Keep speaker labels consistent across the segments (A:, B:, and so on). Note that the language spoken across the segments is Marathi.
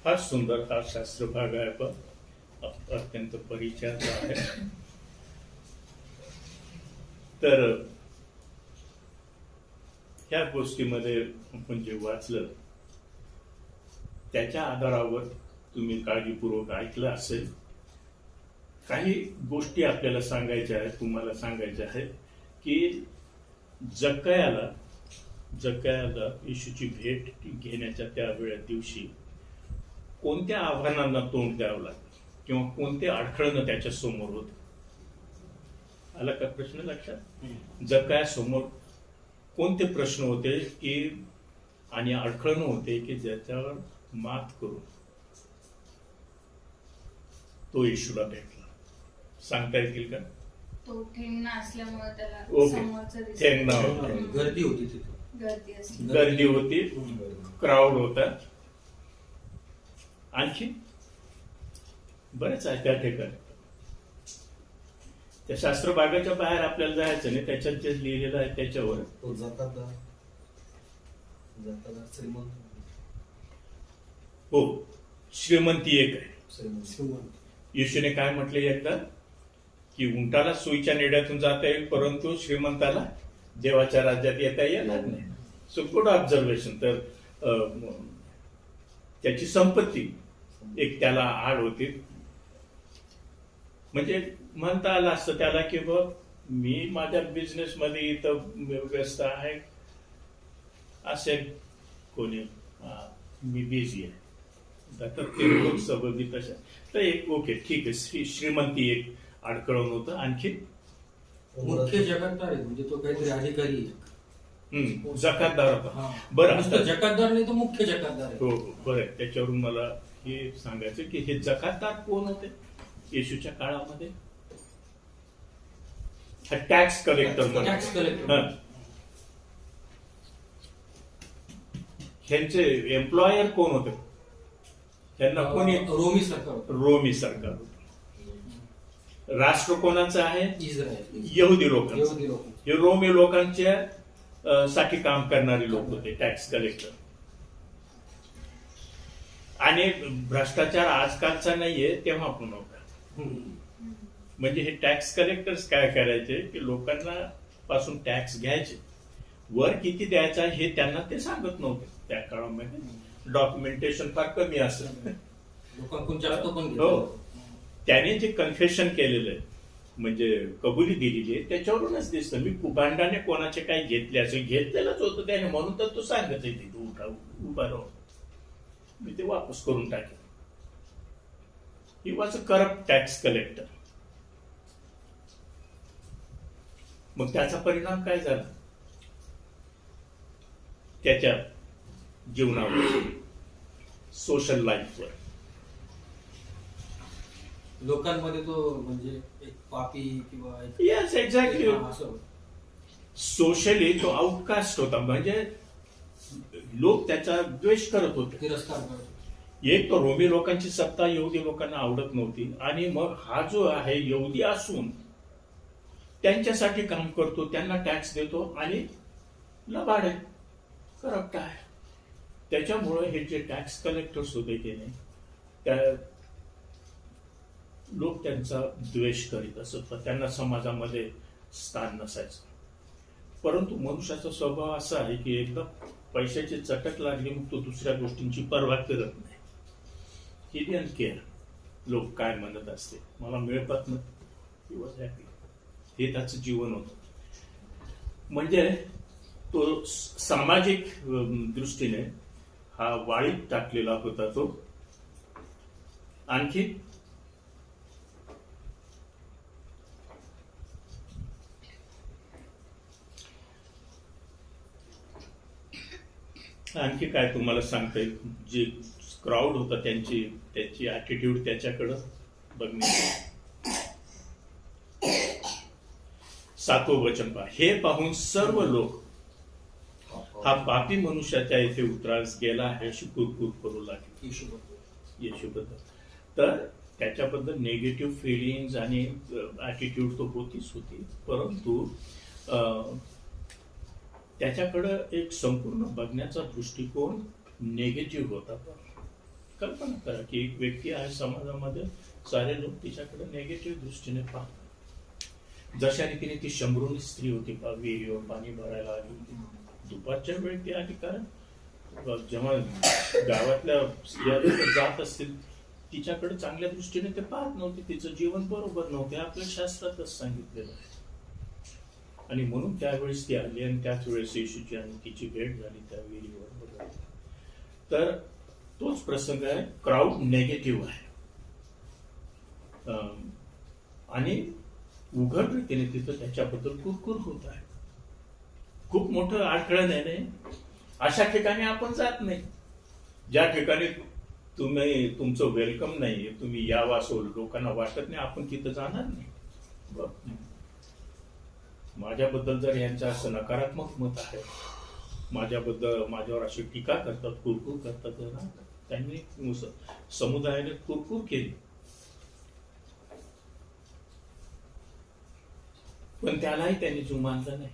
A: फार सुंदर हा शास्त्र भाग आहे, पण अत्यंत परिचयाचा आहे. तर ह्या गोष्टीमध्ये आपण जे वाचलं त्याच्या आधारावर तुम्ही काळजीपूर्वक ऐकलं असेल. काही गोष्टी आपल्याला सांगायच्या आहेत, तुम्हाला सांगायच्या आहेत की जक्कयाला येशूची भेट घेण्याच्या त्या दिवशी कोणत्या आव्हानांना तोंड द्यावं लागतं किंवा कोणते अडखळणं त्याच्या समोर होत. आला का प्रश्न लक्षात? जक्कया समोर कोणते प्रश्न होते की आणि अडखळणं होते की ज्याच्यावर मात करून तो येशूला भेटला. सांगता येतील का?
B: तो ठेंगणा असल्यामुळे त्याला
A: ओके.
B: समोरचं दिसत.
A: ठेंगणा होता,
C: गर्दी होती तिथे.
A: गर्दी होती, क्राऊड होता. आणखी बरेच आहे त्या ठिकाणी. त्या शास्त्र भागाच्या बाहेर आपल्याला जायचं नाही. त्याच्यात जे लिहिलेलं आहे त्याच्यावर
C: तो जकातदार श्रीमंत.
A: हो, श्रीमंती एक आहे.
C: श्रीमंत.
A: येशूने काय म्हटले एकदा की उंटाला सुईच्या नेड्यातून जाता येईल, परंतु श्रीमंताला देवाच्या राज्यात येता येणार नाही. So good observation. तर त्याची संपत्ती एक त्याला आड होती. म्हणजे म्हणता आलं असतं त्याला की बघ, मी माझ्या बिझनेस मध्ये इथं व्यस्त आहे, असेल कोणी मी बिझी आहे, तर ते लोक सबबी तशा. तर एक ओके ठीक आहे, श्रीमंती एक अडकळून होतं. आणखी
C: मुख्य जकातदार आहे, म्हणजे तो काहीतरी अधिकारी आहे.
A: जकातदार होता. बरं,
C: जकातदार नाही तो मुख्य जकातदार आहे.
A: हो हो, बरं. त्याच्यावरून मला हे सांगायचं की हे जकातदार कोण होते येशूच्या काळामध्ये? हा टॅक्स कलेक्टर.
C: Tax collector.
A: ह्यांचे एम्प्लॉयर कोण होते? त्यांना कोणी? रोमी सरकार होतं. राष्ट्र कोणाचं आहे?
C: इस्रायल.
A: यहुदी लोकांचं. हे रोमी लोकांच्या साठी काम करणारे लोक होते, टॅक्स कलेक्टर. आणि भ्रष्टाचार आजकालचा नाहीये, तेव्हा पण होता. म्हणजे हे टॅक्स कलेक्टर्स काय करायचे की लोकांना पासून टॅक्स घ्यायचे, वर किती द्यायचा हे त्यांना ते सांगत नव्हते. त्या काळामध्ये डॉक्युमेंटेशन फार कमी असत. हो, त्याने जे कन्फेशन केलेलं आहे, म्हणजे कबुली दिलेली आहे, त्याच्यावरूनच दिसतं. मी कुभांडाने कोणाचे काही घेतले असेल, घेतलेलंच होतं त्याने, म्हणून तर तो सांगत आहे तिथे उभा राहून मी ते वापस करून टाकेल. He was a corrupt tax collector. मग त्याचा परिणाम काय झाला त्याच्या जीवनावर, सोशल लाईफवर?
C: लोकांमध्ये तो म्हणजे एक पापी किंवा
A: येस, एक्झॅक्टली. सोशली तो आउटकास्ट होता. म्हणजे लोक त्याचा द्वेष करत होते,
C: तिरस्कार करत.
A: एक तर रोमी लोकांची सत्ता यहुदी लोकांना आवडत नव्हती, आणि मग हा जो आहे यहुदी असून त्यांच्यासाठी काम करतो, त्यांना टॅक्स देतो आणि लबाड आहे, करप्ट आहे. त्याच्यामुळे हे जे टॅक्स कलेक्टर्स होते की नाही, त्या लोक त्यांचा द्वेष करीत असत, त्यांना समाजामध्ये स्थान नसायचं. परंतु मनुष्याचा स्वभाव असा आहे की एकदा पैशाची चटक लागली मग तो दुसऱ्या गोष्टींची पर्वा करत नाही. ही डिडंट केअर लोक काय म्हणत असते, मला मिळतात ना, ही वॉज हॅपी. हे त्याचं जीवन होतं. म्हणजे तो सामाजिक दृष्टीने हा वाळीत टाकलेला होता तो. आणखी आणखी काय तुम्हाला सांगता येईल? जे क्राऊड होता त्याची ऍटिट्यूड त्याच्याकडं बघणे. 7वं वचन पहा. हे पाहून सर्व लोक हा पापी मनुष्याच्या इथे उतरास गेला आहे अशी कुरकुर करू लागली येशूबद्दल. तर त्याच्याबद्दल निगेटिव्ह फिलिंग्स आणि ऍटिट्यूड तो होतीच होती, परंतु त्याच्याकडं एक संपूर्ण बघण्याचा दृष्टिकोन निगेटिव्ह होता. कल्पना करा की एक व्यक्ती आहे समाजामध्ये, सारे लोक तिच्याकडे निगेटिव्ह दृष्टीने पाहतात. जशा रीतीने ती शंभरून स्त्री होती, विहिरीवर पाणी भरायला आली होती. दुपारच्या वेळी ती आली, कारण जेव्हा गावातल्या स्त्रिया जात असतील तिच्याकडे चांगल्या दृष्टीने ते पाहत नव्हते, तिचं जीवन बरोबर नव्हते, आपल्या शास्त्रातच सांगितलेलं आहे. आणि म्हणून त्यावेळेस ती आली आणि त्याच वेळेस येशूची आणि तिची भेट झाली त्या विहिरीवर वगैरे. तर तोच प्रसंग आहे, क्राऊड नेगेटिव्ह आहे आणि उघड रीतीने तिथं त्याच्याबद्दल कुरकुर होत आहे. खूप मोठं अडखळण आहे नाही, अशा ठिकाणी आपण जात नाही. ज्या ठिकाणी तुमचं वेलकम नाही, तुम्ही यावं असं लोकांना वाटत नाही, आपण तिथं जाणार नाही. माझ्याबद्दल जर यांचं असं नकारात्मक मत आहे, माझ्यावर अशी टीका करतात, कुरकुर करतात ना, त्यांनी समुदायाने कुरकुर केली, पण त्यालाही त्यांनी जुमानला नाही.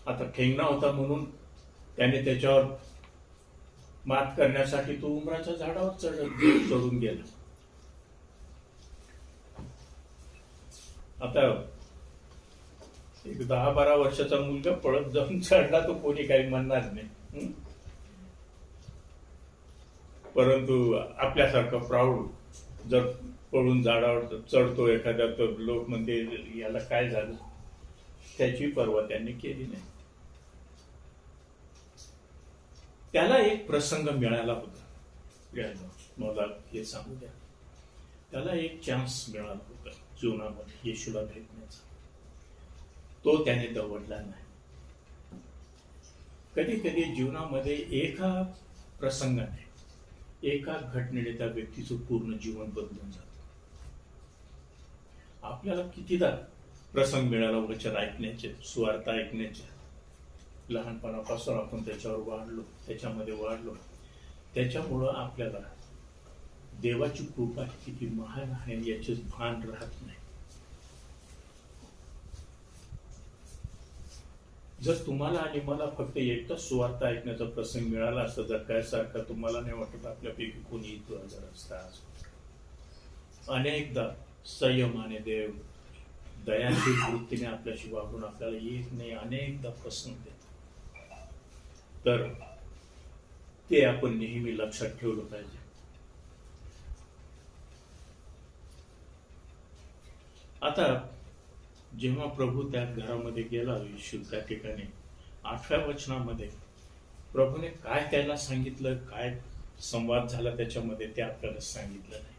A: आता ठेंगणा होता म्हणून त्याने त्याच्यावर मात करण्यासाठी तो उमराच्या झाडावर चढून गेला. आता एक 10-12 वर्षाचा मुलगा पळत जाऊन चढला तो कोणी काही म्हणणार नाही. परंतु आपल्यासारखा प्राऊड जर पळून झाडावर चढतो एखाद्या, तर लोक म्हणते याला काय झालं, त्याची पर्वा त्यांनी केली नाही. त्याला एक प्रसंग मिळाला होता, मला हे सांगू द्या. त्याला एक चान्स मिळाला होता जीवनामध्ये येशूला भेटण्याचा, तो त्याने दवडला नाही. कधी कधी जीवनामध्ये एका प्रसंगाने, एका घटनेने त्या व्यक्तीचं पूर्ण जीवन बदलून जातं. आपल्याला कितीदा प्रसंग मिळाला वचन ऐकण्याचे, सुवार्ता ऐकण्याचे, लहानपणापासून आपण त्याच्यावर वाढलो, त्याच्यामध्ये वाढलो. त्याच्यामुळं आपल्याला देवाची कृपा किती महान आहे याचे भान राहत नाही. जर तुम्हाला आणि मला फक्त एकटाच सुवार्ता ऐकण्याचा प्रसंग मिळाला असता, जर काय सारखा, तुम्हाला नाही वाटत आपल्यापैकी कोणी इथं हजर असता. अनेकदा संयमाने देव दयाशील वृत्तीने आपल्याशी वागून आपल्याला एक नाही अनेकदा प्रसंग देतो. तर ते आपण नेहमी लक्षात ठेवलं पाहिजे. आता जेव्हा प्रभू त्या घरामध्ये गेला येशू, त्या ठिकाणी 8व्या वचनामध्ये प्रभूने काय त्याला सांगितलं, काय संवाद झाला त्याच्यामध्ये, ते आपल्याला सांगितलं नाही.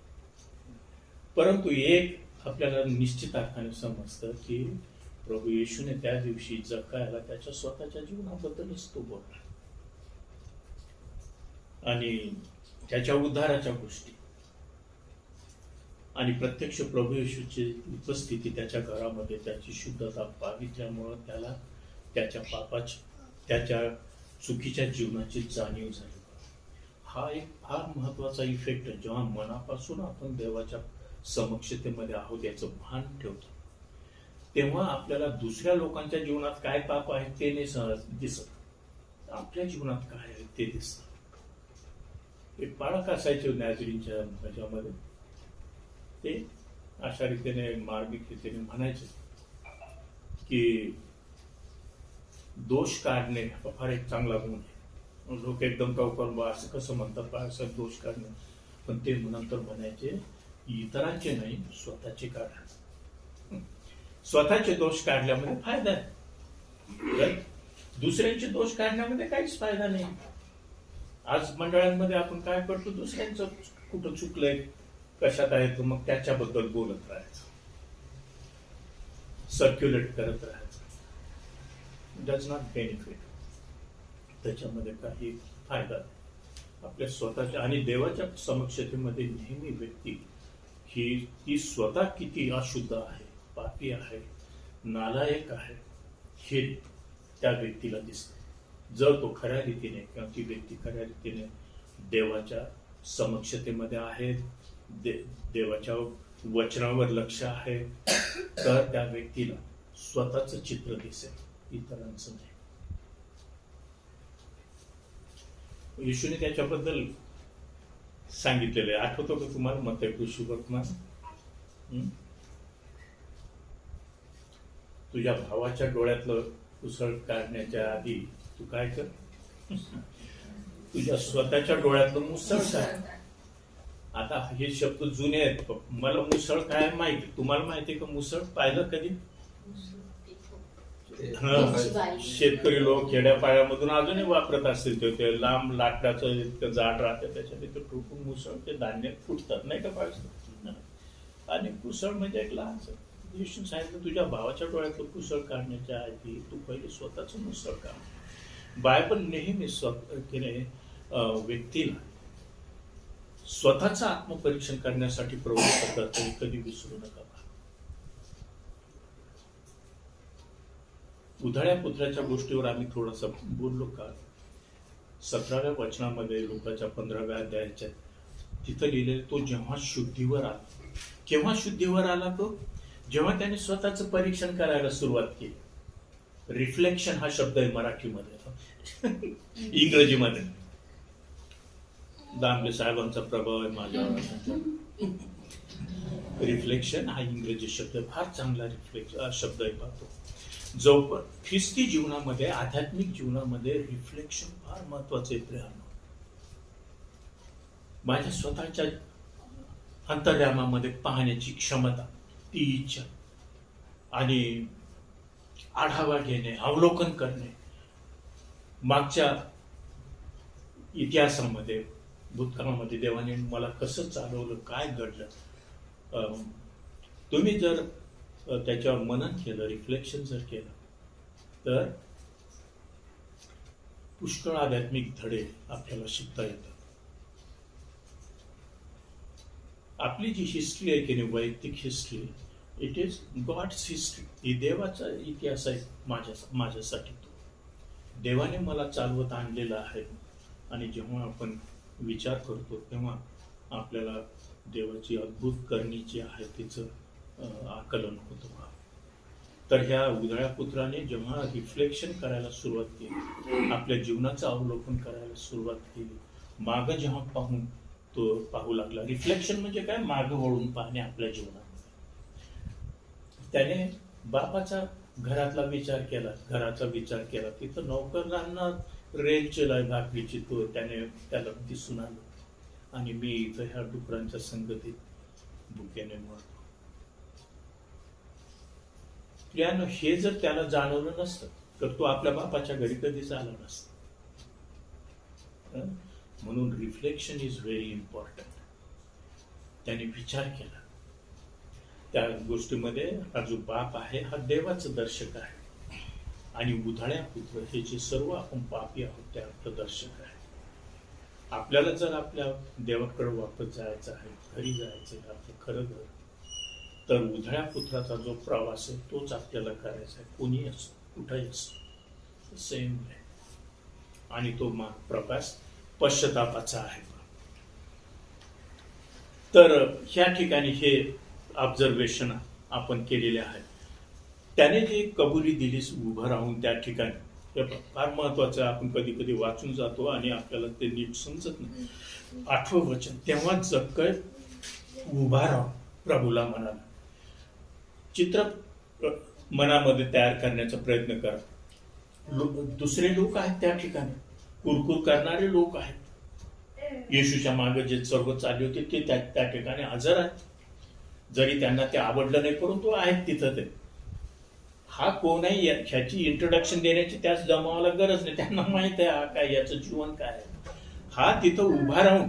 A: परंतु एक आपल्याला निश्चित अर्थाने समजतं की प्रभू येशूने त्या दिवशी जक्कायाला त्याच्या स्वतःच्या जीवनाबद्दलच तो बोलला आणि त्याच्या उद्धाराच्या गोष्टी, आणि प्रत्यक्ष प्रभू येशूची उपस्थिती त्याच्या घरामध्ये, त्याची शुद्धता पावित्र्यामुळे त्याला त्याच्या पापाची, त्याच्या चुकीच्या जीवनाची जाणीव झाली. हा एक फार महत्वाचा इफेक्ट आहे. जेव्हा मनापासून आपण देवाच्या समक्षतेमध्ये आहोत याचं भान ठेवतो, तेव्हा आपल्याला दुसऱ्या लोकांच्या जीवनात काय पाप आहे ते नाही दिसत, आपल्या जीवनात काय आहे ते दिसत. एक बाळक असायचे नॅझरीनच्या ह्याच्यामध्ये, ते अशा रीतीने मार्मिक रीतीने म्हणायचे की दोष काढणे हा फार एक चांगला गुण आहे. लोक एकदम टवकर असं कसं म्हणतात, असं दोष काढणे, पण ते नंतर म्हणायचे इतरांचे नाही, स्वतःचे काढा. स्वतःचे दोष काढल्यामध्ये फायदा आहे, दुसऱ्यांचे दोष काढण्यामध्ये काहीच फायदा नाही. आज मंडळांमध्ये आपण काय करतो, दुसऱ्यांचं कुठं चुकलंय, कशात आहे, तर मग त्याच्याबद्दल बोलत राहायचं, सर्क्युलेट करत राहायचं. डज नॉट बेनिफिट, त्याच्यामध्ये काही फायदा नाही. आपल्या स्वतःच्या आणि देवाच्या समक्षतेमध्ये नेहमी व्यक्ती ही ती स्वतः किती अशुद्ध आहे, पापी आहे, नालायक आहे, हे त्या व्यक्तीला दिसतं. जर तो खऱ्या रीतीने किंवा ती व्यक्ती खऱ्या रीतीने देवाच्या समक्षतेमध्ये आहे, देवाच्या वचनावर लक्ष आहे, तर त्या व्यक्तीला स्वतःच चित्र दिसेल, इतरांचं नाही. येशूने त्याच्याबद्दल सांगितलेलं आहे. आठवतो का तुम्हाला मत्ती सुवर्तमान? तुझ्या भावाच्या डोळ्यातलं पुसळ काढण्याच्या आधी तू काय कर, तुझ्या स्वतःच्या डोळ्यातलं मुसळ काय. आता हे शब्द जुने आहेत, मला मुसळ काय माहिती. तुम्हाला माहिती का मुसळ? पाहिलं कधी? शेतकरी लोक खेड्यापाड्यामधून अजूनही वापरत असतील. ते लांब लाकडाचं इतकं जाड राहतं, त्याच्यात इथं ठोकून मुसळ ते धान्य फुटतात नाही का पाहिजे. आणि कुसळ म्हणजे एक लहान येशून सांगितलं तुझ्या भावाच्या डोळ्यातलं कुसळ काढण्याच्या आधी तू पहिले स्वतःच मुसळ काढ. बायबल नेहमी व्यक्तीला स्वतःचं आत्मपरीक्षण करण्यासाठी प्रवृत्त करते, कधी विसरू नका. उधळ्या पुत्राच्या गोष्टीवर आम्ही थोडासा बोललो का? 17व्या वचनामध्ये लोकांच्या 15व्या अध्यायाच्या तिथं लिहिलेलं, तो जेव्हा शुद्धीवर आला. केव्हा शुद्धीवर आला तो? जेव्हा त्याने स्वतःचं परीक्षण करायला सुरुवात केली. रिफ्लेक्शन हा शब्द आहे मराठीमध्ये, इंग्रजीमध्ये दामले साहेबांचा प्रभाव आहे माझ्यावर. रिफ्लेक्शन हा इंग्रजी शब्द फार चांगला रिफ्लेक्शन शब्द आहे. पाहतो जो ख्रिस्ती जीवनामध्ये, आध्यात्मिक जीवनामध्ये रिफ्लेक्शन फार महत्वाचं आहे. प्रेरणा माझ्या स्वतःच्या अंतर्यामामध्ये पाहण्याची क्षमता, ती इच्छा आणि आढावा घेणे, अवलोकन करणे, मागच्या इतिहासामध्ये, भूतकाळामध्ये देवाने मला कसं चालवलं, काय घडलं. तुम्ही जर त्याच्यावर मनन केलं, रिफ्लेक्शन जर केलं, तर पुष्कळ आध्यात्मिक धडे आपल्याला शिकता येतात. आपली जी हिस्ट्री आहे की नाही, वैयक्तिक history, it is God's history. ही देवाचा इतिहास आहे माझ्यासाठी. तो देवाने मला चालवत आणलेला आहे. आणि जेव्हा आपण विचार करतो तेव्हा आपल्याला देवाची अद्भुत करणी जी आहे तिचं आकलन होतं. तर ह्या उधळ्या पुत्राने जेव्हा रिफ्लेक्शन करायला सुरुवात केली, आपल्या जीवनाचं अवलोकन करायला सुरुवात केली, मागं जेव्हा तो पाहू लागला. रिफ्लेक्शन म्हणजे काय? मागं वळून पाहणे आपल्या जीवनामध्ये. त्याने बापाचा घरातला विचार केला. तिथं नोकरांना रेल चिलाय भाकरीची तो त्याला दिसून आलं. आणि मी इथं ह्या डुकरांच्या संगतीत भुकेने मरतो. त्यानं हे जर त्याला जाणवलं नसतं तर तो आपल्या बापाच्या घरी कधीच आला नसता. म्हणून रिफ्लेक्शन इज व्हेरी इम्पॉर्टंट. त्याने विचार केला. त्या गोष्टीमध्ये हा जो बाप आहे हा देवाचं दर्शक आहे. आणि उधळ्या पुत्र हे जे सर्व आपण पापी आहोत ते आपलं दर्शक आहे. आपल्याला जर आपल्या देवाकडे वापस जायचं आहे, घरी जायचं आहे, आपलं खरं घर, तर उधळ्या पुत्राचा जो प्रवास आहे तोच आपल्याला करायचा आहे. कोणी असो, कुठंही असो, सेम आहे. आणि तो प्रवास पश्चातापाचा आहे. तर ह्या ठिकाणी हे ऑब्झर्वेशन आपण केलेले आहे. त्याने जी कबुली दिली उभं राहून त्या ठिकाणी, हे फार महत्वाचं आहे. आपण कधी कधी वाचून जातो आणि आपल्याला ते नीट समजत नाही. 8वं वचन, तेव्हा जक्कय उभा राहून प्रभूला म्हणाला. चित्र मनामध्ये तयार करण्याचा प्रयत्न करा. दुसरे लोक आहेत त्या ठिकाणी, कुरकुर करणारे लोक आहेत. येशूच्या मागे जे सर्व चालले होते ते त्या ठिकाणी हजर आहेत. जरी त्यांना ते आवडलं नाही, परंतु आहेत तिथं ते. हा कोण आहे ह्याची इंट्रोडक्शन देण्याची त्याच जमावाला गरज नाही. त्यांना माहित आहे हा काय, याचं जीवन काय आहे. हा तिथं उभा राहून,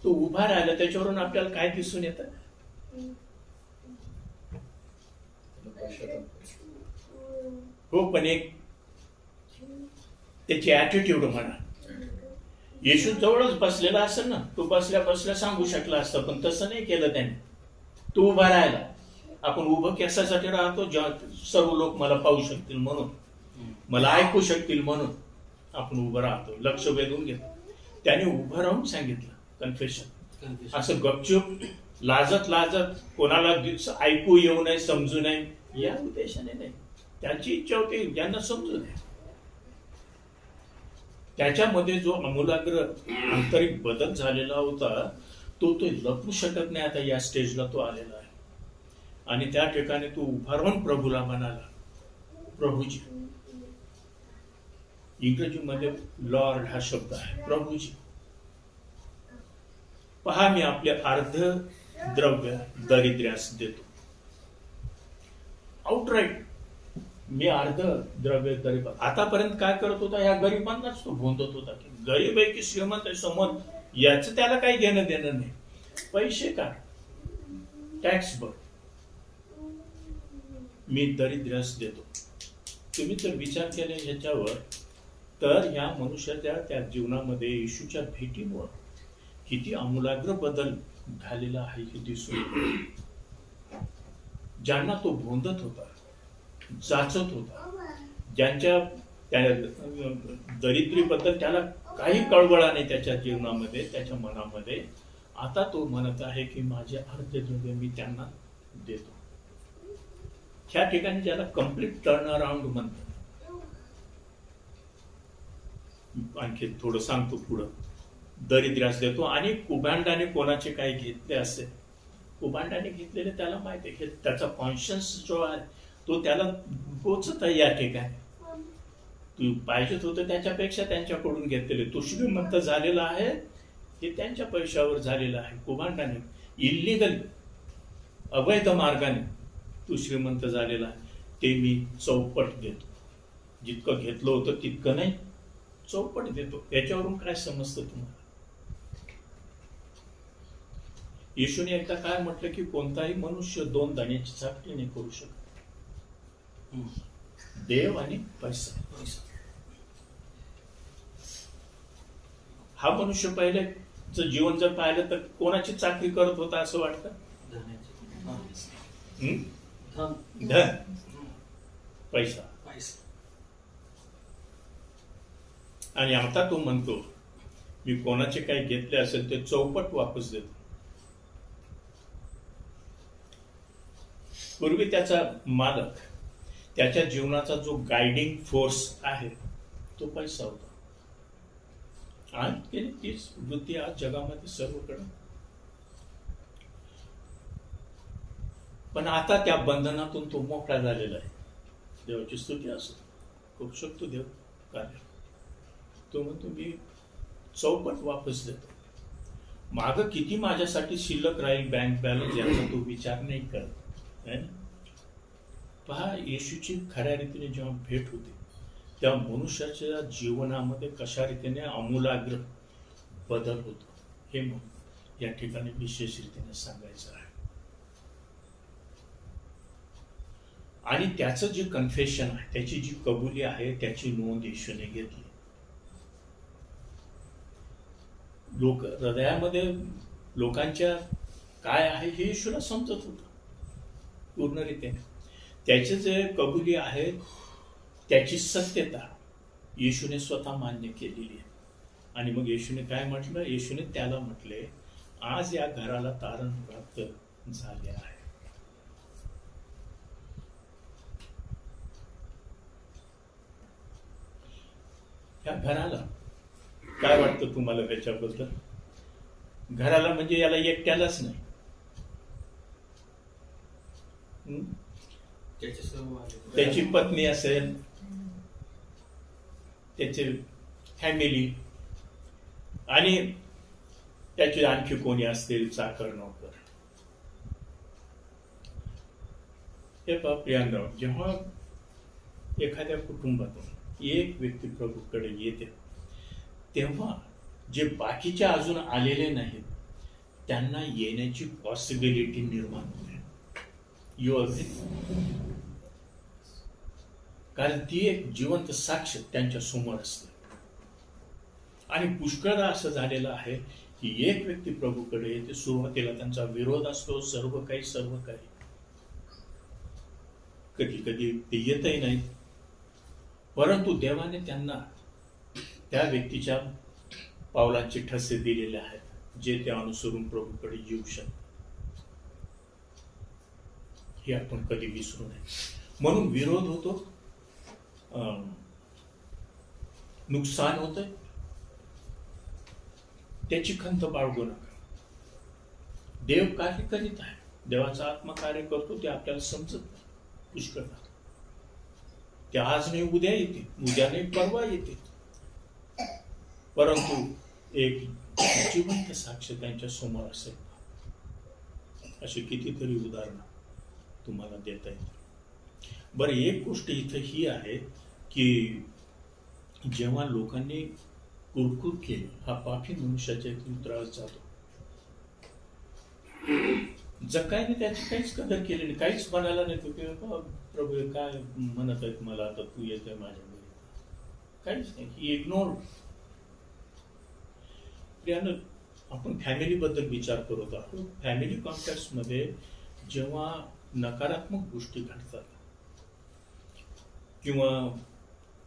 A: तो उभा राहिला, त्याच्यावरून आपल्याला काय दिसून येतं? हो, पण एक त्याची ऍटिट्यूड म्हणा. येशू जवळच बसलेला असेल ना, तो बसल्या बसल्या सांगू शकला असतं, पण तसं नाही केलं त्याने. तो उभा राहिला. आपण उभं कशासाठी राहतो? सर्व लोक मला पाहू शकतील म्हणून, मला ऐकू शकतील म्हणून आपण उभं राहतो, लक्ष वेधून घेतो. त्याने उभं राहून सांगितलं कन्फेशन. असं गपचूप लाजत कोणाला ऐकू येऊ नये, समजू नये या उद्देशाने नाही. त्याची इच्छा होती ज्यांना समजू नये. त्याच्यामध्ये जो आमूलाग्र आंतरिक बदल झालेला होता तो लपू शकत नाही. आता या स्टेजला तो आलेला आहे आणि त्या ठिकाणी तो उभा राहून प्रभूला म्हणाला, प्रभूजी. इंग्रजीमध्ये लॉर्ड हा शब्द आहे, प्रभूजी. पहा, मी आपले अर्ध द्रव्य दरिद्र्यास देतो. आउटराईट मी अर्ध द्रव्य गरीब. आतापर्यंत काय करत होता, या गरिबांनाच तो भोंदत होता की गरीब आहे की श्रीमंत आहे समोर याच त्याला काही घेणं देणं नाही. पैसे काढ, टॅक्स भर, मी दरिद्र्यास देतो. तुम्ही जर विचार केला ह्याच्यावर तर या मनुष्याच्या त्या जीवनामध्ये येशूच्या भेटीमुळे किती आमूलाग्र बदल झालेला आहे हे दिसून येतं. ज्यांना तो भोंदत होता, जाचत होता, ज्यांच्या दरिद्रीबद्दल त्याला काही कळवळा नाही त्याच्या जीवनामध्ये, त्याच्या मनामध्ये, आता तो म्हणत आहे की माझे अर्धे द्रव्य मी त्यांना देतो. ह्या ठिकाणी ज्याला कम्प्लीट टर्न अराउंड म्हणतात. आणखी थोडं सांगतो पुढं. दरिद्र्यास देतो आणि कुभांडाने कोणाचे काही घेतले असेल, कुभांडाने घेतलेले त्याला माहिती आहे, त्याचा कॉन्शियन्स जो आहे तो त्याला पोचत आहे. या ठिकाणी तू पाहिजेत होतं त्याच्यापेक्षा त्यांच्याकडून घेतलेले, तो श्रीमंत झालेला आहे हे त्यांच्या पैशावर झालेलं आहे. कुभांडाने इल्लिगल अवैध मार्गाने तू श्रीमंत झालेला आहे, ते मी चौपट देतो. जितकं घेतलं होतं तितकं नाही, चौपट देतो. याच्यावरून काय समजतं तुम्हाला? येशूने एकदा काय म्हटलं की कोणताही मनुष्य दोन दाण्याची चाकरी नाही करू शकत. देव आणि पैसा. हा मनुष्य पहिले जीवन जर पाहिलं तर कोणाची चाकरी करत होता असं वाटतं? धन, पैसा. आणि आता तो म्हणतो मी कोणाचे काही घेतले असेल ते चौपट वापस देतो. पूर्वी त्याचा मालक, त्याच्या जीवनाचा जो गायडिंग फोर्स आहे तो पैसा होता आणि तीच वृत्ती आज जगामध्ये सर्वकडे. पण आता त्या बंधनातून तो मोकळा झालेला आहे. देवाची स्तुती असो, करू शकतो देव कार्य. तो म्हणतो मी चौपट वापस देतो. माग किती माझ्यासाठी शिल्लक राहील बँक बॅलन्स याचा तो विचार नाही करत. पहा, येशूची खऱ्या रीतीने जेव्हा भेट होते तेव्हा मनुष्याच्या जीवनामध्ये कशा रीतीने आमूलाग्र बदल होतो हे या ठिकाणी विशेष रीतीने सांगायचं आहे. आणि त्याचं जे कन्फेशन आहे, त्याची जी कबुली आहे, त्याची नोंद येशूने घेतली. हृदयामध्ये लोकांच्या काय आहे हे येशूला समजत होतं पूर्ण रीतीने. त्याचे जे कबुली आहे त्याची सत्यता येशूने स्वतः मान्य केलेली आहे. आणि मग येशूने काय म्हटलं? येशूने त्याला म्हटले आज या घराला तारण प्राप्त झाले आहे. या घराला काय वाटतं तुम्हाला त्याच्याबद्दल? घराला म्हणजे याला एकट्यालाच नाही, त्याची पत्नी असेल, त्याची फॅमिली आणि त्याचे आणखी कोणी असतील चाकर नोकर. हे प्रियांगाव, जेव्हा एखाद्या कुटुंबातून एक व्यक्ती प्रभूकडे येते तेव्हा जे बाकीचे अजून आलेले नाहीत त्यांना येण्याची पॉसिबिलिटी निर्माण होते. कारण ती एक जिवंत साक्ष त्यांच्या समोर असते. आणि पुष्कळदा असं झालेलं आहे की एक व्यक्ती प्रभूकडे येते, सुरुवातीला त्यांचा विरोध असतो, सर्व काही कधी कधी ते येतही नाहीत, परंतु देवाने त्यांना त्या व्यक्तीच्या पावलांचे ठसे दिलेले आहेत जे ते अनुसरून प्रभूकडे येऊ शकतात. हे आपण कधी विसरू नये. म्हणून विरोध होतो, नुकसान होतंय, त्याची खंत बाळगू नका. देव कार्य करीत आहे, देवाचा आत्मा कार्य करतो, ते आपल्याला समजत नाही पुष्कळ. ते आज नाही उद्या येते, उद्या नाही परवा येते, परंतु एक जिवंत साक्ष त्यांच्या समोर असेल. अशी कितीतरी उदाहरणं तुम्हाला देता येईल. बरं, एक गोष्ट इथं ही आहे की जेव्हा लोकांनी कुरकुर केली, हा पापी मनुष्याच्या इथून त्रास जातो. जकायने त्याची काहीच कदर केली नाही, काहीच म्हणाला नाही. तो की प्रभू हे काय म्हणत आहेत मला, आता तू येतोय माझ्या घरी, काहीच नाही. ही इग्नोर. आपण फॅमिली बद्दल विचार करत आहोत. फॅमिली कॉन्टॅक्ट मध्ये जेव्हा नकारात्मक गोष्टी घडतात किंवा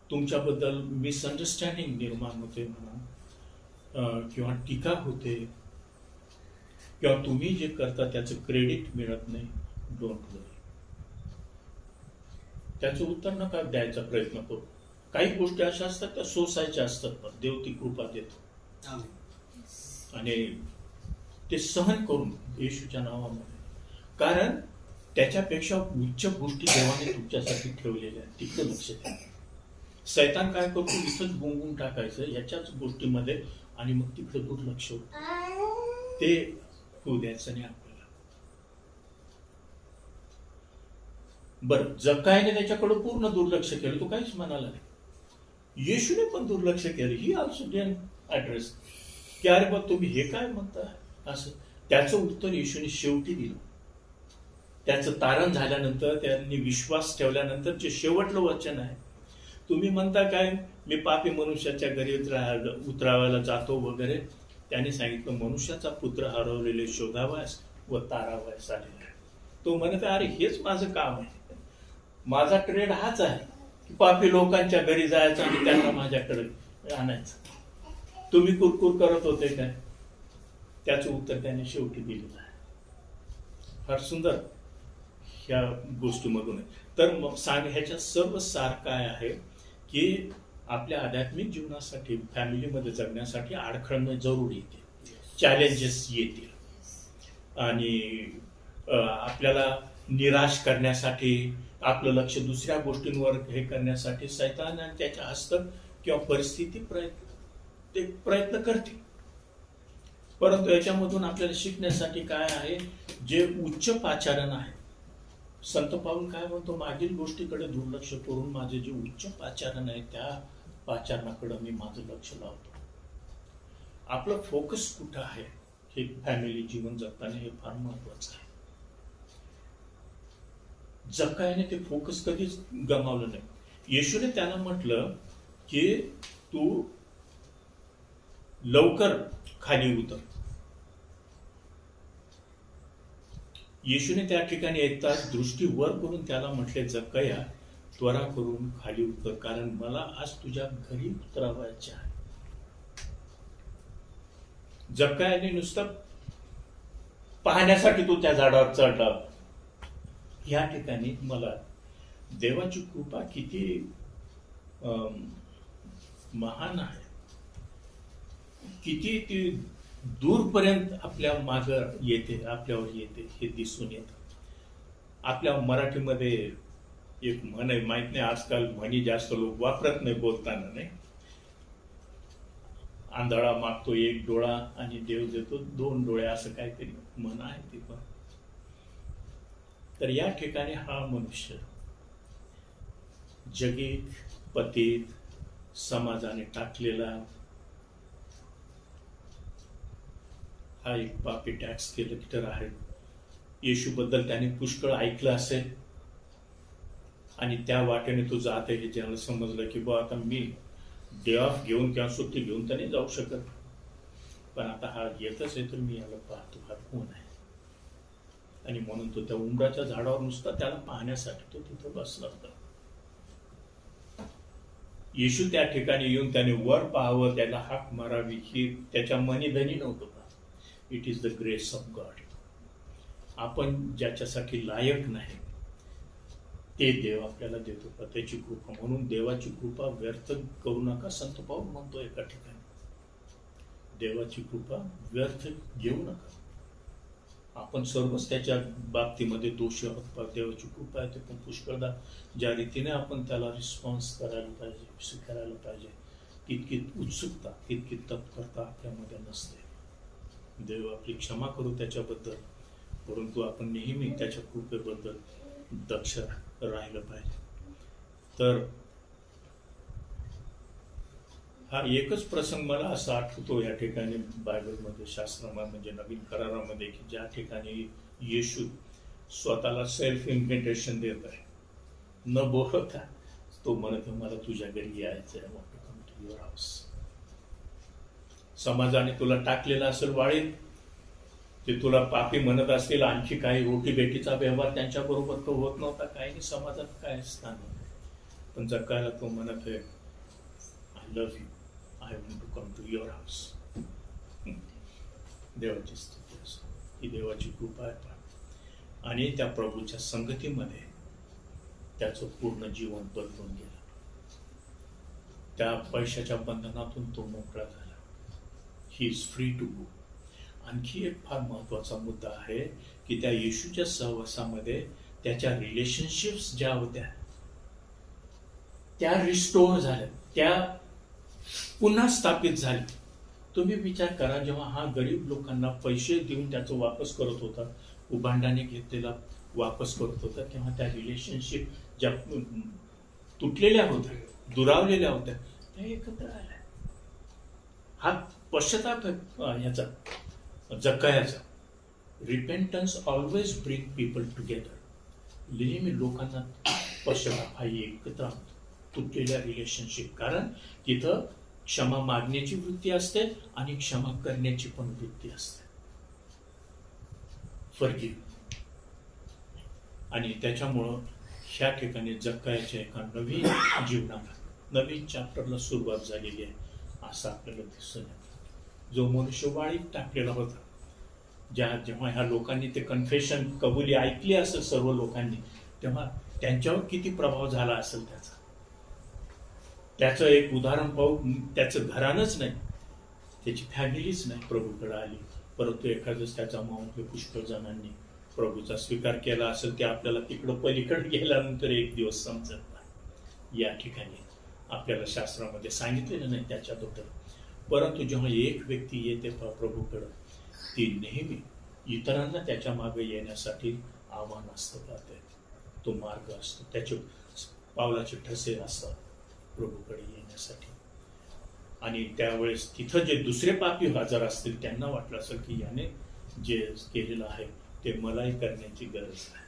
A: तुमच्याबद्दल मिसअंडरस्टँडिंग निर्माण होते म्हणा, किंवा टीका होते, किंवा तुम्ही जे करता त्याचं क्रेडिट मिळत नाही, डोंट वरी. त्याचं उत्तर नका द्यायचा प्रयत्न करू. काही गोष्टी अशा असतात त्या सोसायच्या असतात, पण देव ती कृपा देतो आणि ते सहन करून येशूच्या नावामध्ये. कारण त्याच्यापेक्षा उच्च गोष्टी देवाने तुमच्यासाठी ठेवलेल्या आहेत, तिकडे लक्ष द्या. सैतान काय करतो, इथंच गुंगून टाकायचं याच्याच गोष्टीमध्ये आणि मग तिकडे दुर्लक्ष होतं. ते होऊ द्यायचं नाही आपल्याला. बरं, जकायने त्याच्याकडे पूर्ण दुर्लक्ष केलं, तो काहीच म्हणाला नाही. येशूने पण दुर्लक्ष केलं. ही ऑल्सो डिडंट ऍड्रेस की अरे बा तुम्ही हे काय म्हणता असं. त्याचं उत्तर येशूने शेवटी दिलं. त्याचं तारण झाल्यानंतर, त्यांनी विश्वास ठेवल्यानंतर जे शेवटलं वचन आहे, तुम्ही म्हणता काय मी पापी मनुष्याच्या घरी उतरावायला जातो वगैरे. त्याने सांगितलं मनुष्याचा पुत्र हरवलेले शोधावास व तारावास आलेला आहे. तो म्हणत अरे हेच माझं काम आहे, माझा ट्रेड हाच आहे की पापी लोकांच्या घरी जायचं आणि त्यांना माझ्याकडे आणायचं. तुम्ही कुरकुर करत होते काय? त्याचं उत्तर त्याने शेवटी दिलेलं आहे. फार सुंदर ह्या गोष्टीमधून आहे. तर मग ह्याच्या सर्व सार काय आहे की आपल्या आध्यात्मिक जीवनासाठी, फॅमिलीमध्ये जगण्यासाठी अडखळणं जरूर येते, चॅलेंजेस येतील आणि आपल्याला निराश करण्यासाठी, आपलं लक्ष दुसऱ्या गोष्टींवर हे करण्यासाठी सैतान आणि त्याच्या हस्तक किंवा परिस्थिती प्रयत्न करते. परंतु याच्यामधून आपल्याला शिकण्यासाठी काय आहे, जे उच्च पाचारण आहे. संत पाऊल काय म्हणतो, मागील गोष्टीकडे दुर्लक्ष करून माझे जे उच्च पाचारण आहे त्या पाचारणाकडे मी माझं लक्ष लावतो. आपलं फोकस कुठं आहे हे फॅमिली जीवन जगताना हे फार महत्वाचं आहे. जकायने ते फोकस कधीच गमावलं नाही. येशूने त्याला म्हटलं की तू लवकर खाली उतर. येशूने त्या ठिकाणी येताच दृष्टी वर करून त्याला म्हटले, जक्कया त्वरा करून खाली उतर, कारण मला आज तुझ्या घरी उतरावायचे आहे. जक्कयाने नुसतं पाहण्यासाठी तो त्या झाडावर चढला. या ठिकाणी मला देवाची कृपा किती महान आहे, किती ती दूरपर्यंत आपल्या माग येते, आपल्यावर येते, हे दिसून येतं. आपल्या मराठीमध्ये एक म्हण आहे, माहित नाही आजकाल म्हणी जास्त लोक वापरत नाही बोलताना, नाही. आंधळा मागतो एक डोळा आणि देव देतो दोन डोळे, असं काहीतरी म्हण आहे ती. पण तर या ठिकाणी हा मनुष्य जगीत, पतीत, समाजाने टाकलेला हा एक पापी टॅक्स कलेक्टर आहे. येशूबद्दल त्याने पुष्कळ ऐकलं असेल आणि त्या वाटेने तो जात आहे. हे ज्याला समजलं की बा आता मी डे ऑफ घेऊन किंवा सुट्टी घेऊन तर नाही जाऊ शकत, पण आता हा येतच आहे तर मी याला पाहतो हा कोण आहे. आणि म्हणून तो त्या उंबराच्या झाडावर नुसता त्याला पाहण्यासाठी तो तिथं बसला होता. येशू त्या ठिकाणी येऊन त्याने वर पाहावं, त्याला हाक मारावी, ही त्याच्या मनीधनी नव्हतं. It is the grace of God. आपण ज्याच्यासाठी लायक नाही ते देव आपल्याला देतो का, त्याची कृपा. म्हणून देवाची कृपा व्यर्थ करू नका, संत पाऊल म्हणतो एका ठिकाणी. देवाची कृपा व्यर्थ घेऊ नका. आपण सर्वच त्याच्या बाबतीमध्ये दोषी आहोत, पण देवाची कृपा आहे ते पण पुष्कळदा ज्या रीतीने आपण त्याला रिस्पॉन्स करायला पाहिजे, स्वीकारायला पाहिजे, तितकी उत्सुकता, तितकी तत्परता आपल्यामध्ये नसते. देव आपली क्षमा करू त्याच्याबद्दल, परंतु आपण नेहमी त्याच्या कृपेबद्दल दक्ष राहिलं पाहिजे. तर हा एकच प्रसंग मला असा आठवतो या ठिकाणी बायबलमध्ये, शास्त्रामध्ये, म्हणजे नवीन करारामध्ये, की ज्या ठिकाणी येशू स्वतःला सेल्फ इन्व्हिटेशन देत आहे, न बोलता तो म्हणतो मला तुझ्या घरी यायचं आहे, want to come to your house. समाजाने तुला टाकलेलं असेल वाळीत, ते तुला पापी म्हणत असतील, आणखी काही रोटी बेटीचा व्यवहार त्यांच्याबरोबर तो होत नव्हता, काही नाही, समाजात काय स्थान नव्हतं. पण जगायला तो म्हणत आहे I love you, I want to come to your house. देवाची स्तुती असो, ही देवाची कृपा आहे. आणि त्या प्रभूच्या संगतीमध्ये त्याचं पूर्ण जीवन बदलून गेलं. त्या पैशाच्या बंधनातून तो मोकळा झाला. He is free to go. आणखी एक फार महत्वाचा मुद्दा आहे की त्या येशूच्या सहवासामध्ये त्याच्या रिलेशनशिप्स ज्या होत्या त्या रिस्टोर झाल्या, त्या पुन्हा स्थापित झाल्या. तुम्ही विचार करा, जेव्हा हा गरीब लोकांना पैसे देऊन त्याचं वापस करत होता, उभांडाने घेतलेला वापस करत होता, तेव्हा त्या रिलेशनशिप ज्या तुटलेल्या होत्या, दुरावलेल्या होत्या, त्या एकत्र आल्या. हा पश्चाताप ह्याचा, जक्कायाचा. रिपेंटन्स ऑलवेज ब्रिंग पीपल टुगेदर. नेहमी लोकांना पश्चाताप हा एकत्र आणतो तुटलेल्या रिलेशनशिप. कारण तिथं क्षमा मागण्याची वृत्ती असते आणि क्षमा करण्याची पण वृत्ती असते. फॉरगिव्ह. आणि त्याच्यामुळं ह्या ठिकाणी जक्कायाच्या एका नवीन जीवनाला, नवीन चॅप्टरला सुरुवात झालेली आहे असं आपल्याला दिसून येतं. जो मनुष्य वाळीत टाकलेला होता, जेव्हा ह्या लोकांनी ते कन्फेशन, कबुली ऐकली असेल सर्व लोकांनी, तेव्हा त्यांच्यावर किती प्रभाव झाला असेल त्याचा. त्याचं एक उदाहरण पाहू, त्याचं घरानंच नाही, त्याची फॅमिलीच नाही प्रभूकडे आली, परंतु एखादंच त्याचा मावळे पुष्कळ जणांनी प्रभूचा स्वीकार केला असेल. ते आपल्याला तिकडं पलीकडे गेल्यानंतर एक दिवस समजत नाही. या ठिकाणी आपल्याला शास्त्रामध्ये सांगितलेलं नाही त्याच्याबद्दल. परंतु जेव्हा एक व्यक्ती येते प्रभूकडं, ती नेहमी इतरांना त्याच्या मागे येण्यासाठी आव्हान असतं. पाहते तो मार्ग असतो, त्याचे पावलाचे ठसे असतात प्रभूकडे येण्यासाठी. आणि त्यावेळेस तिथं जे दुसरे पापी हजर असतील त्यांना वाटलं असेल की याने जे केलेलं आहे ते मलाही करण्याची गरज आहे.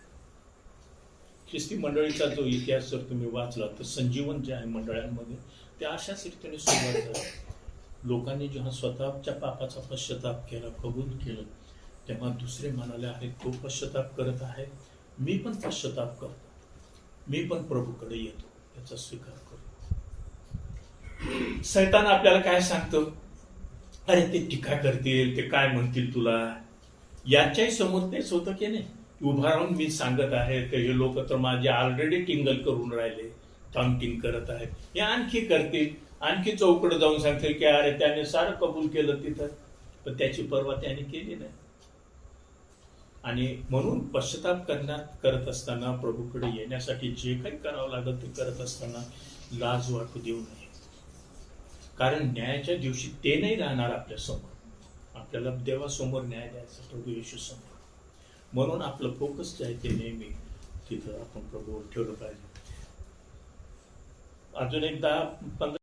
A: ख्रिस्ती मंडळीचा जो इतिहास जर तुम्ही वाचला तर संजीवन जे आहे मंडळांमध्ये ते अशाच रीतीने सुरुवात झाली. लोकांनी जेव्हा स्वतःच्या पापाचा पश्चाताप केला, कबूल केलं, तेव्हा दुसरे म्हणाले आहे तो पश्चाताप करत आहे, मी पण पश्चाताप करतो, मी पण प्रभूकडे येतो, त्याचा स्वीकार करतो. सैतान आपल्याला काय सांगतो, अरे ते टीका करतील, ते काय म्हणतील तुला. याच्याही समोर तेच होतं की नाही. उभा राहून मी सांगत आहे तर हे लोक तर माझे ऑलरेडी टिंगल करून राहिले, टॉन्टिंग करत आहेत, हे आणखी करतील, आणखी चौकडं जाऊन सांगतील की अरे त्याने सारं कबूल केलं तिथं, पण त्याची पर्वा त्याने केली नाही. आणि म्हणून पश्चाताप करत असताना, प्रभूकडे येण्यासाठी जे काही करावं लागेल ते करत असताना लाज वाटू देऊ नये. कारण न्यायाच्या दिवशी ते नाही राहणार आपल्या समोर. आपल्याला देवासमोर न्याय द्यायचा प्रभू येशू समोर. म्हणून आपलं फोकस जे आहे ते नेहमी तिथं आपण प्रभूवर ठेवलं पाहिजे. अजून एक 10-15